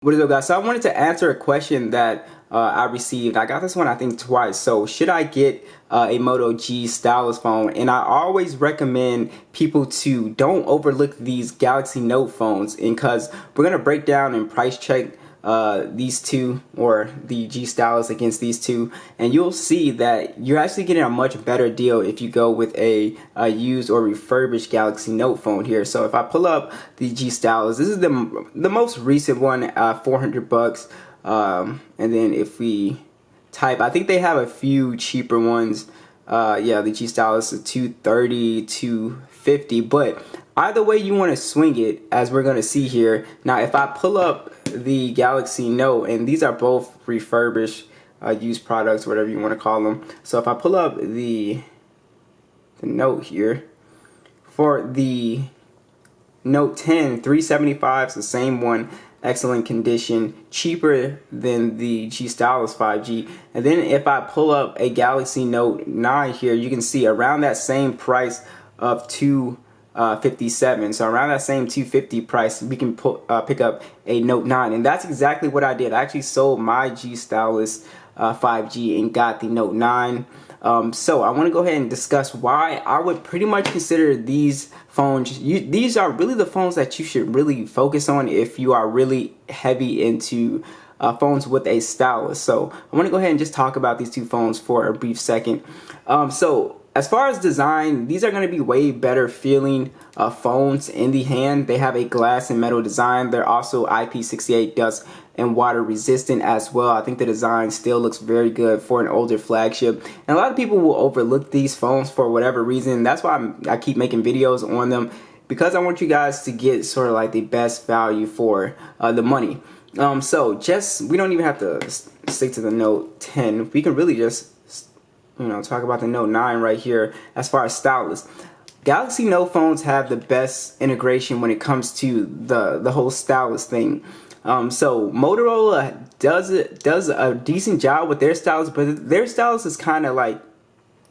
What is up, guys? So I wanted to answer a question that I received. I got this one I think twice. So should I get a Moto G Stylus phone? And I always recommend people to don't overlook these Galaxy Note phones, and because we're gonna break down and price check these two, or the G Stylus against these two, and you'll see that you're actually getting a much better deal if you go with a used or refurbished Galaxy Note phone here. So if I pull up the G Stylus, this is the most recent one, $400. And then if we type, I think they have a few cheaper ones. Yeah, the G Stylus is $230, $250, but either way you want to swing it, as we're going to see here. Now if I pull up the Galaxy Note, and these are both refurbished, used products, whatever you want to call them. So if I pull up the Note here, for the Note 10, $375 is the same one, excellent condition, cheaper than the G Stylus 5G. And then if I pull up a Galaxy Note 9 here, you can see around that same price of $257. So around that same $250 price, we can pick up a Note 9, and that's exactly what I did. I actually sold my G Stylus 5G and got the Note 9. So I want to go ahead and discuss why I would pretty much consider these phones. These are really the phones that you should really focus on if you are really heavy into phones with a stylus. So I want to go ahead and just talk about these two phones for a brief second. So as far as design, these are going to be way better feeling phones in the hand. They have a glass and metal design. They're also IP68 dust and water resistant as well. I think the design still looks very good for an older flagship, and a lot of people will overlook these phones for whatever reason. That's why I keep making videos on them, because I want you guys to get sort of like the best value for the money. So we don't even have to stick to the Note 10. We can really just talk about the Note 9 right here. As far as stylus, Galaxy Note phones have the best integration when it comes to the whole stylus thing. So Motorola does a decent job with their stylus, but their stylus is kind of like,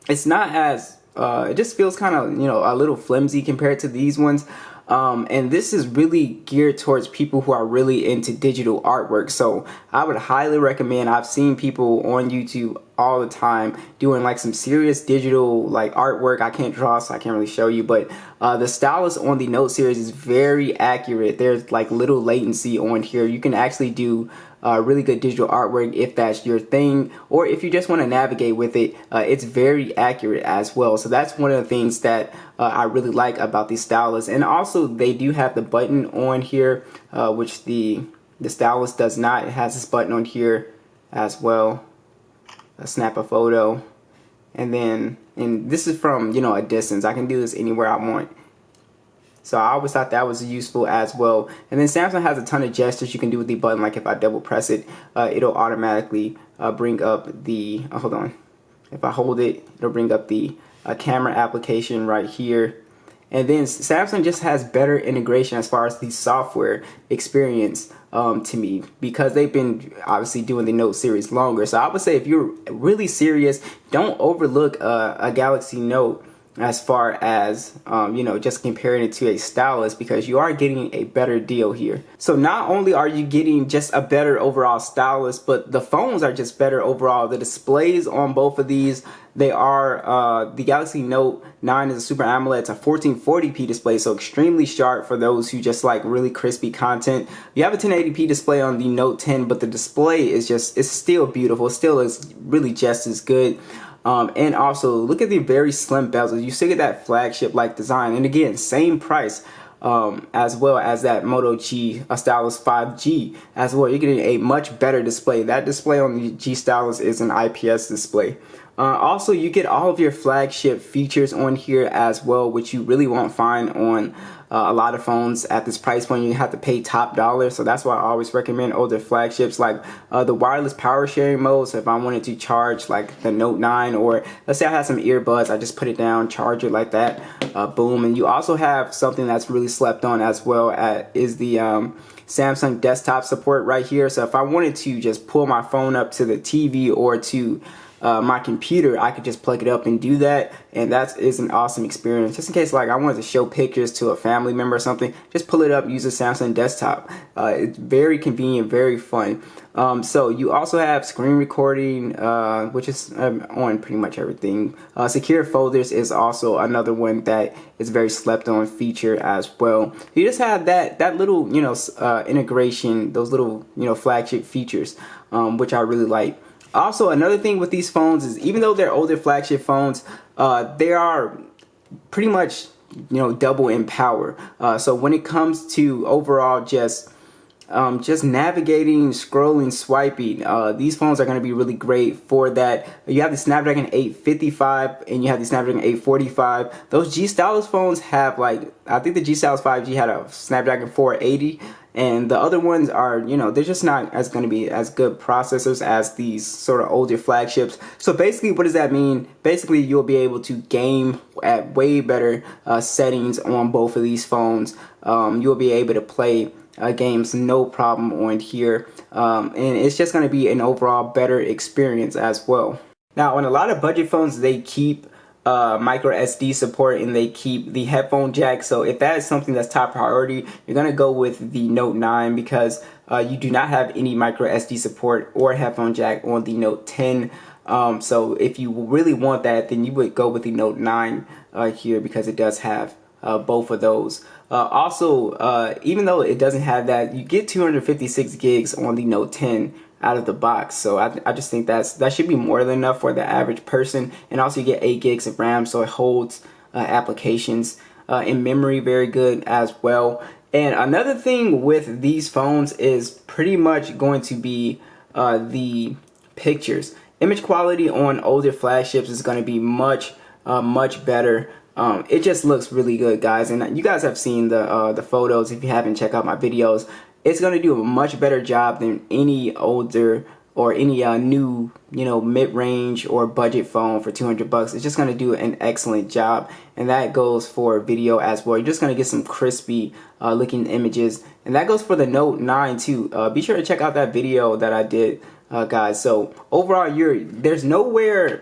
it's not as it just feels kind of a little flimsy compared to these ones. And this is really geared towards people who are really into digital artwork. So I would highly recommend, I've seen people on YouTube all the time doing like some serious digital like artwork. I can't draw, so I can't really show you, but the stylus on the Note series is very accurate. There's like little latency on here. You can actually do really good digital artwork if that's your thing, or if you just want to navigate with it. It's very accurate as well. So that's one of the things that I really like about the stylus. And also they do have the button on here, which the stylus does not. It has this button on here as well. Snap a photo, and this is from a distance. I can do this anywhere I want. So I always thought that was useful as well. And then Samsung has a ton of gestures you can do with the button. Like if I double press it, it'll automatically bring up the, hold on. If I hold it, it'll bring up the camera application right here. And then Samsung just has better integration as far as the software experience to me, because they've been obviously doing the Note series longer. So I would say if you're really serious, don't overlook a Galaxy Note as far as just comparing it to a stylus, because you are getting a better deal here. So not only are you getting just a better overall stylus, but the phones are just better overall. The displays on both of these, they are the Galaxy Note 9 is a Super AMOLED. It's a 1440p display, so extremely sharp for those who just like really crispy content. You have a 1080p display on the Note 10, but the display is it's still beautiful. It still is really just as good. And also look at the very slim bezels. You still get that flagship like design, and again, same price as well as that Moto G Stylus 5G as well. You're getting a much better display. That display on the G Stylus is an IPS display. Also, you get all of your flagship features on here as well, which you really won't find on a lot of phones at this price point. You have to pay top dollar, so that's why I always recommend older flagships, like the wireless power sharing mode. So if I wanted to charge like the Note 9, or let's say I have some earbuds, I just put it down, charge it like that, boom. And you also have something that's really slept on as well, is the Samsung desktop support right here. So if I wanted to just pull my phone up to the TV, or to my computer, I could just plug it up and do that, and that is an awesome experience. Just in case like I wanted to show pictures to a family member or something, just pull it up, use a Samsung desktop. It's very convenient, very fun. So you also have screen recording, which is on pretty much everything. Secure folders is also another one that is very slept on feature as well. You just have that little, you know, integration, those little, you know, flagship features, which I really like. Also, another thing with these phones is even though they're older flagship phones, they are pretty much, you know, double in power. So when it comes to overall just navigating, scrolling, swiping, these phones are going to be really great for that. You have the Snapdragon 855 and you have the Snapdragon 845. Those G Stylus phones have, like, I think the G Stylus 5G had a Snapdragon 480, and the other ones are, you know, they're just not as going to be as good processors as these sort of older flagships. So basically, what does that mean? Basically, you'll be able to game at way better settings on both of these phones. You'll be able to play games no problem on here, and it's just going to be an overall better experience as well. Now, on a lot of budget phones, they keep micro SD support and they keep the headphone jack. So if that is something that's top priority, you're going to go with the Note 9 because you do not have any micro SD support or headphone jack on the Note 10. So if you really want that, then you would go with the Note 9 here because it does have both of those. Also, even though it doesn't have that, you get 256 gigs on the Note 10 out of the box. So I just think that should be more than enough for the average person. And also you get 8 gigs of RAM, so it holds applications in memory very good as well. And another thing with these phones is pretty much going to be the pictures. Image quality on older flagships is going to be much better. It just looks really good, guys, and you guys have seen the photos. If you haven't, check out my videos. It's going to do a much better job than any older or any new, you know, mid-range or budget phone for 200 bucks. It's just going to do an excellent job, and that goes for video as well. You're just going to get some crispy looking images, and that goes for the Note 9 too. Be sure to check out that video that I did, guys. So overall, there's nowhere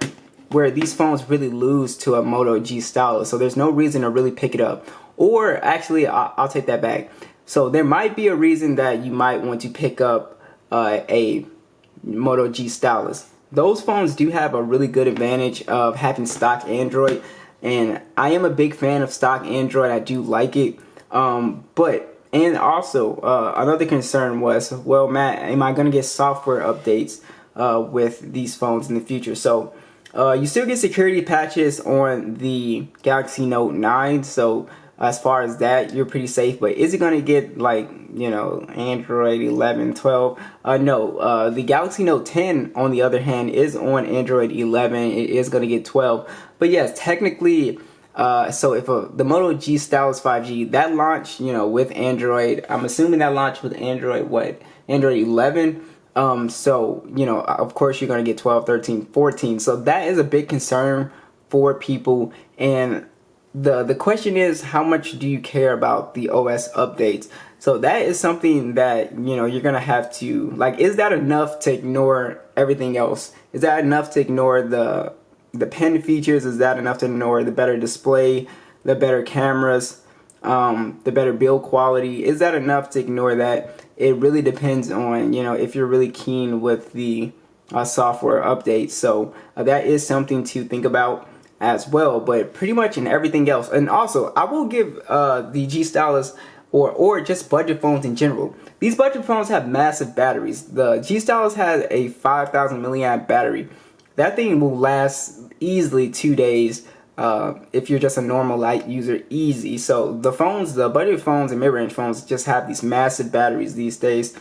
where these phones really lose to a Moto G Stylus, so there's no reason to really pick it up. Or actually, I'll take that back. So there might be a reason that you might want to pick up a Moto G Stylus. Those phones do have a really good advantage of having stock Android, and I am a big fan of stock Android. I do like it, and also another concern was, well, Matt, am I going to get software updates with these phones in the future? So you still get security patches on the Galaxy Note 9, so as far as that, you're pretty safe. But is it going to get, like, you know, Android 11, 12? No. The Galaxy Note 10, on the other hand, is on Android 11. It is going to get 12. But yes, technically, so if the Moto G Stylus 5G, that launched, you know, with Android, I'm assuming that launched with Android, Android 11. So, you know, of course you're going to get 12, 13, 14. So that is a big concern for people. And the question is, how much do you care about the OS updates? So that is something that, you know, you're going to have to, like, is that enough to ignore everything else? Is that enough to ignore the pen features? Is that enough to ignore the better display, the better cameras, the better build quality? Is that enough to ignore that? It really depends on, you know, if you're really keen with the software updates. So that is something to think about as well. But pretty much in everything else, and also I will give the G Stylus or just budget phones in general, these budget phones have massive batteries. The G Stylus has a 5,000 milliamp battery. That thing will last easily 2 days. If you're just a normal light user, easy. So the phones, the budget phones and mid-range phones just have these massive batteries these days.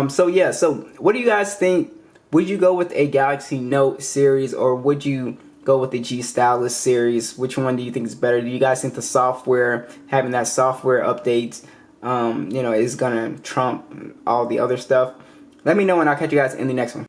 So yeah, so what do you guys think? Would you go with a Galaxy Note series, or would you go with the G Stylus series? Which one do you think is better? Do you guys think the software, having that software updates, you know, is gonna trump all the other stuff? Let me know, and I'll catch you guys in the next one.